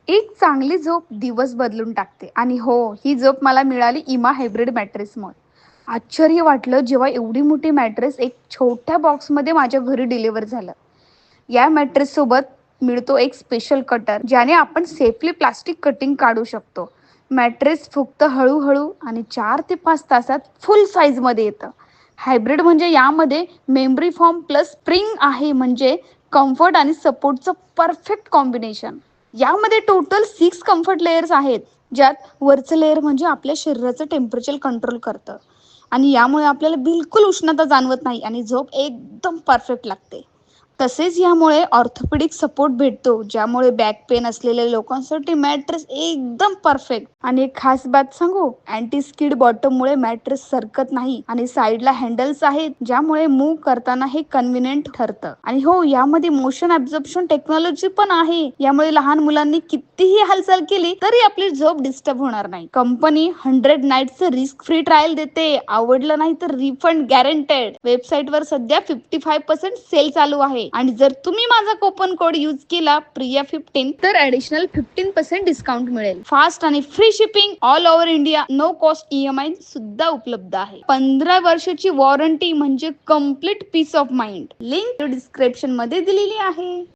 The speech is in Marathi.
एक चांगली झोप दिवस बदलून टाकते. आणि हो, ही झोप मला मिळाली इमा हायब्रिड मॅट्रेसमुळे. आश्चर्य वाटलं जेव्हा एवढी मोठी मॅट्रेस एक छोट्या बॉक्समध्ये माझ्या घरी डिलिव्हर झालं. या मॅट्रेस सोबत मिळतो एक स्पेशल कटर, ज्याने आपण सेफली प्लास्टिक कटिंग काढू शकतो. मॅट्रेस फक्त हळूहळू आणि 4 ते 5 तासात फुल साईजमध्ये येतं. हायब्रिड म्हणजे यामध्ये मेमरी फॉर्म प्लस स्प्रिंग आहे, म्हणजे कम्फर्ट आणि सपोर्टचं परफेक्ट कॉम्बिनेशन. यामध्ये टोटल 6 कम्फर्ट लेयर्स आहेत, ज्यात वरचं लेयर म्हणजे आपल्या शरीराचं टेम्परेचर कंट्रोल करतं आणि यामुळे आपल्याला बिलकुल उष्णता जाणवत नाही आणि झोप एकदम परफेक्ट लागते. तसेच यामुळे ऑर्थोपेडिक सपोर्ट भेटतो, ज्यामुळे बॅक पेन असलेल्या लोकांसाठी मॅट्रेस एकदम परफेक्ट. आणि एक खास बात सांगू, अँटी स्किड बॉटममुळे मॅट्रेस सरकत नाही आणि साईडला हँडल्स आहेत, ज्यामुळे मूव्ह करताना हे कन्व्हिनियंट ठरतं. आणि हो, यामध्ये मोशन ॲब्झॉर्प्शन टेक्नॉलॉजी पण आहे, यामुळे लहान मुलांनी कितीही हालचाल केली तरी आपली झोप डिस्टर्ब होणार नाही. कंपनी 100 नाईट्सचं रिस्क फ्री ट्रायल देते. आवडलं नाही तर रिफंड गॅरंटेड. वेबसाईटवर सध्या 55% सेल चालू आहे आणि जर तुम्ही माझा कोपन कोड यूज केला प्रिया15 तर ॲडिशनल 15% डिस्काउंट मिळेल. फास्ट आणि free shipping all over India, no cost EMI सुद्धा उपलब्ध आहे. 15 वर्षाची वॉरंटी म्हणजे complete piece of mind. Link description मध्ये दिलेली आहे.